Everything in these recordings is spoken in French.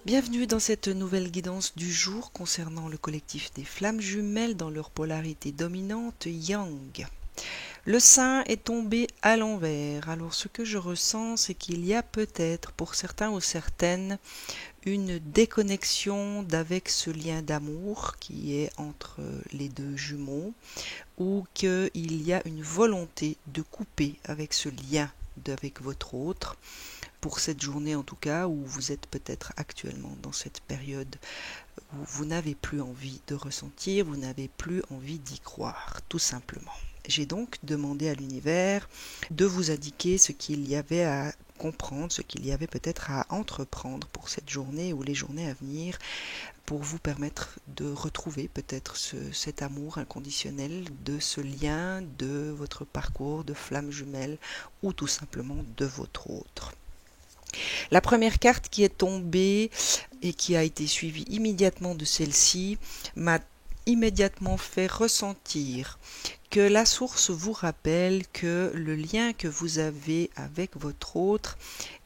Bienvenue dans cette nouvelle guidance du jour concernant le collectif des flammes jumelles dans leur polarité dominante Yang. Le sein est tombé à l'envers, alors ce que je ressens c'est qu'il y a peut-être pour certains ou certaines une déconnexion d'avec ce lien d'amour qui est entre les deux jumeaux ou qu'il y a une volonté de couper avec ce lien avec votre autre pour cette journée en tout cas où vous êtes peut-être actuellement dans cette période où vous n'avez plus envie de ressentir, vous n'avez plus envie d'y croire, tout simplement. J'ai donc demandé à l'univers de vous indiquer ce qu'il y avait à comprendre, ce qu'il y avait peut-être à entreprendre pour cette journée ou les journées à venir pour vous permettre de retrouver peut-être cet amour inconditionnel, de ce lien de votre parcours de flamme jumelle ou tout simplement de votre autre. La première carte qui est tombée et qui a été suivie immédiatement de celle-ci m'a immédiatement fait ressentir que la source vous rappelle que le lien que vous avez avec votre autre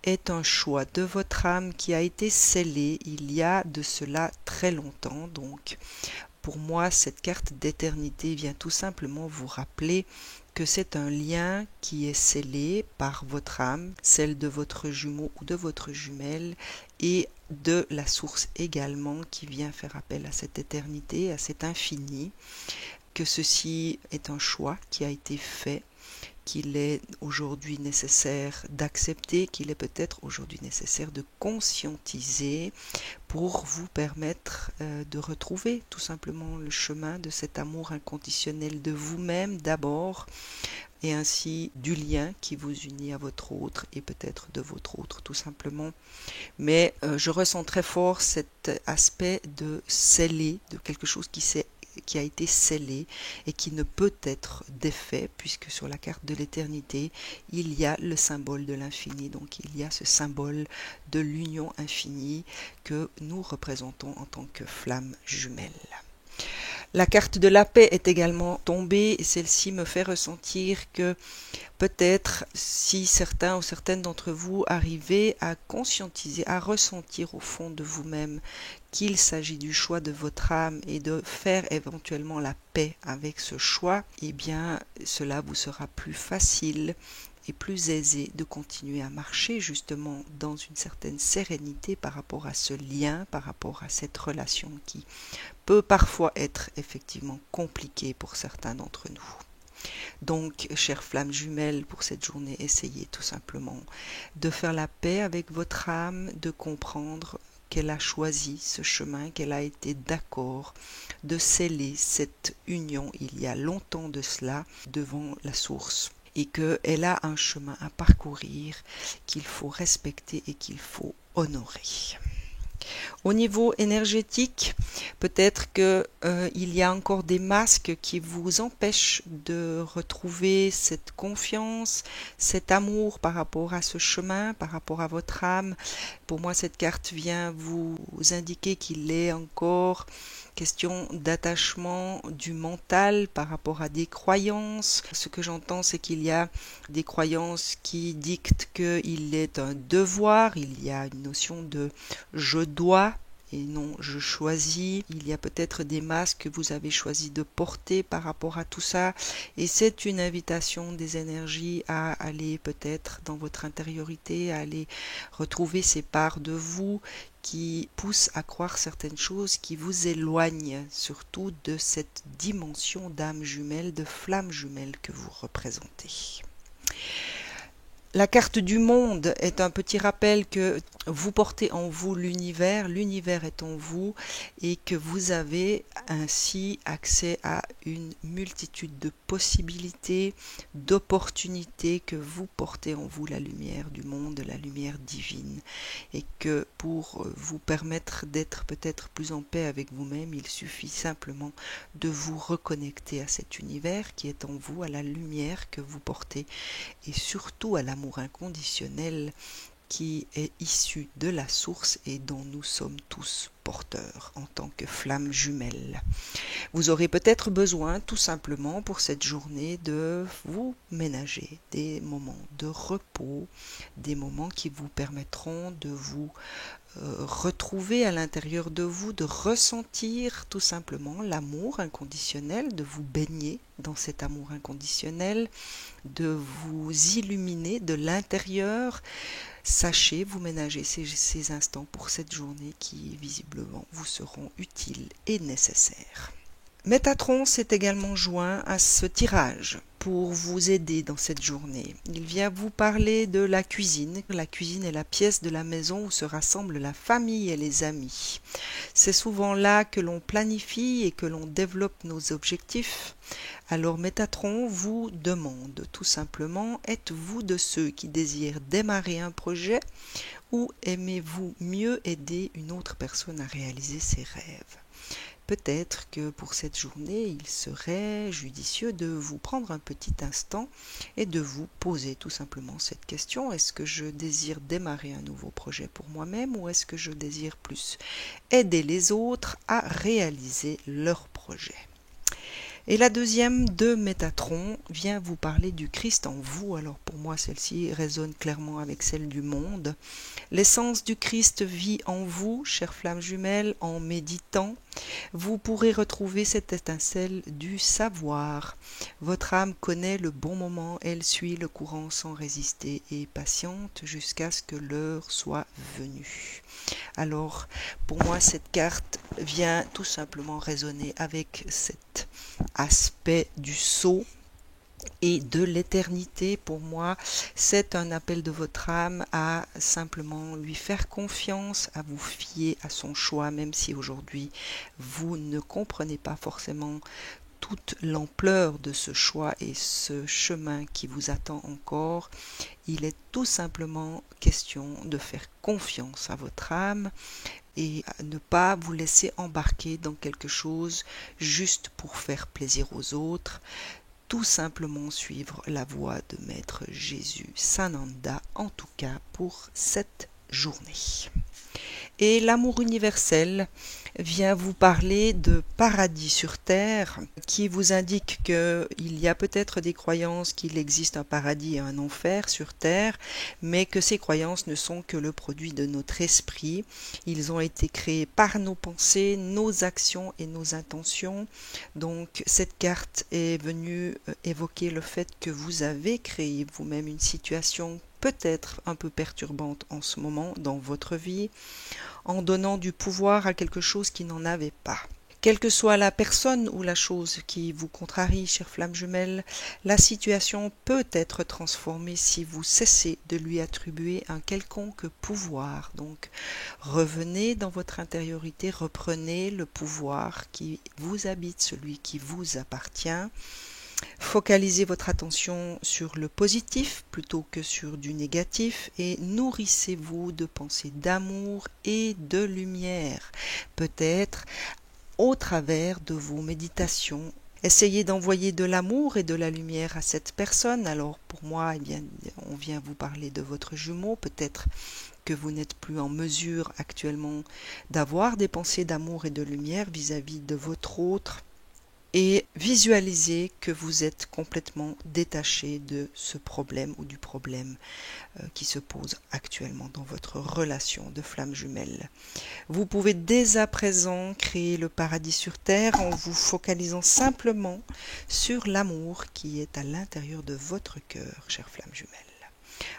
est un choix de votre âme qui a été scellé il y a de cela très longtemps. Donc, pour moi, cette carte d'éternité vient tout simplement vous rappeler que c'est un lien qui est scellé par votre âme, celle de votre jumeau ou de votre jumelle, et de la source également qui vient faire appel à cette éternité, à cet infini, que ceci est un choix qui a été fait, qu'il est aujourd'hui nécessaire d'accepter, qu'il est peut-être aujourd'hui nécessaire de conscientiser pour vous permettre de retrouver tout simplement le chemin de cet amour inconditionnel de vous-même d'abord et ainsi du lien qui vous unit à votre autre et peut-être de votre autre tout simplement. Mais je ressens très fort cet aspect de sceller, de quelque chose qui a été scellé et qui ne peut être défait puisque sur la carte de l'éternité il y a le symbole de l'infini, donc il y a ce symbole de l'union infinie que nous représentons en tant que flamme jumelle. La carte de la paix est également tombée et celle-ci me fait ressentir que peut-être si certains ou certaines d'entre vous arrivez à conscientiser, à ressentir au fond de vous-même qu'il s'agit du choix de votre âme et de faire éventuellement la paix avec ce choix, eh bien cela vous sera plus facile et plus aisé de continuer à marcher justement dans une certaine sérénité par rapport à ce lien, par rapport à cette relation qui peut parfois être effectivement compliquée pour certains d'entre nous. Donc, chères flammes jumelles, pour cette journée, essayez tout simplement de faire la paix avec votre âme, de comprendre qu'elle a choisi ce chemin, qu'elle a été d'accord de sceller cette union il y a longtemps de cela devant la source et qu'elle a un chemin à parcourir qu'il faut respecter et qu'il faut honorer. Au niveau énergétique, peut-être qu'il y a encore des masques qui vous empêchent de retrouver cette confiance, cet amour par rapport à ce chemin, par rapport à votre âme. Pour moi, cette carte vient vous indiquer qu'il est encore question d'attachement du mental par rapport à des croyances. Ce que j'entends, c'est qu'il y a des croyances qui dictent qu'il est un devoir, il y a une notion de je dois et non je choisis. Il y a peut-être des masques que vous avez choisi de porter par rapport à tout ça et c'est une invitation des énergies à aller peut-être dans votre intériorité, à aller retrouver ces parts de vous qui poussent à croire certaines choses, qui vous éloignent surtout de cette dimension d'âme jumelle, de flamme jumelle que vous représentez. La carte du monde est un petit rappel que vous portez en vous l'univers est en vous et que vous avez ainsi accès à une multitude de possibilités, d'opportunités, que vous portez en vous la lumière du monde, la lumière divine et que pour vous permettre d'être peut-être plus en paix avec vous-même, il suffit simplement de vous reconnecter à cet univers qui est en vous, à la lumière que vous portez et surtout à l'amour inconditionnel qui est issue de la source et dont nous sommes tous porteurs en tant que flammes jumelles. Vous aurez peut-être besoin tout simplement pour cette journée de vous ménager des moments de repos, des moments qui vous permettront de vous retrouver à l'intérieur de vous, de ressentir tout simplement l'amour inconditionnel, de vous baigner dans cet amour inconditionnel, de vous illuminer de l'intérieur. Sachez vous ménager ces instants pour cette journée qui visiblement vous seront utiles et nécessaires. Métatron s'est également joint à ce tirage pour vous aider dans cette journée. Il vient vous parler de la cuisine. La cuisine est la pièce de la maison où se rassemble la famille et les amis. C'est souvent là que l'on planifie et que l'on développe nos objectifs. Alors Métatron vous demande tout simplement, êtes-vous de ceux qui désirent démarrer un projet ou aimez-vous mieux aider une autre personne à réaliser ses rêves ? Peut-être que pour cette journée, il serait judicieux de vous prendre un petit instant et de vous poser tout simplement cette question. Est-ce que je désire démarrer un nouveau projet pour moi-même ou est-ce que je désire plus aider les autres à réaliser leur projet ? Et la deuxième de Métatron vient vous parler du Christ en vous. Alors pour moi, celle-ci résonne clairement avec celle du monde. L'essence du Christ vit en vous, chères flammes jumelles, en méditant. Vous pourrez retrouver cette étincelle du savoir. Votre âme connaît le bon moment, elle suit le courant sans résister et patiente jusqu'à ce que l'heure soit venue. Alors, pour moi, cette carte vient tout simplement résonner avec cet aspect du sceau et de l'éternité. Pour moi, c'est un appel de votre âme à simplement lui faire confiance, à vous fier à son choix, même si aujourd'hui vous ne comprenez pas forcément toute l'ampleur de ce choix et ce chemin qui vous attend encore. Il est tout simplement question de faire confiance à votre âme et ne pas vous laisser embarquer dans quelque chose juste pour faire plaisir aux autres. Tout simplement suivre la voie de Maître Jésus Sananda, en tout cas pour cette journée. Et l'amour universel vient vous parler de paradis sur terre, qui vous indique qu'il y a peut-être des croyances qu'il existe un paradis et un enfer sur terre, mais que ces croyances ne sont que le produit de notre esprit. Ils ont été créés par nos pensées, nos actions et nos intentions. Donc cette carte est venue évoquer le fait que vous avez créé vous-même une situation peut-être un peu perturbante en ce moment dans votre vie, en donnant du pouvoir à quelque chose qui n'en avait pas. Quelle que soit la personne ou la chose qui vous contrarie, chères flammes jumelles, la situation peut être transformée si vous cessez de lui attribuer un quelconque pouvoir. Donc, revenez dans votre intériorité, reprenez le pouvoir qui vous habite, celui qui vous appartient. Focalisez votre attention sur le positif plutôt que sur du négatif et nourrissez-vous de pensées d'amour et de lumière, peut-être au travers de vos méditations. Essayez d'envoyer de l'amour et de la lumière à cette personne. Alors pour moi, eh bien, on vient vous parler de votre jumeau, peut-être que vous n'êtes plus en mesure actuellement d'avoir des pensées d'amour et de lumière vis-à-vis de votre autre. Et visualisez que vous êtes complètement détaché de ce problème ou du problème qui se pose actuellement dans votre relation de flamme jumelle. Vous pouvez dès à présent créer le paradis sur terre en vous focalisant simplement sur l'amour qui est à l'intérieur de votre cœur, chère flamme jumelle.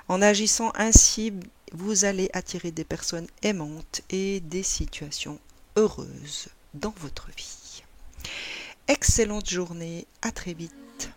En agissant ainsi, vous allez attirer des personnes aimantes et des situations heureuses dans votre vie. Excellente journée, à très vite.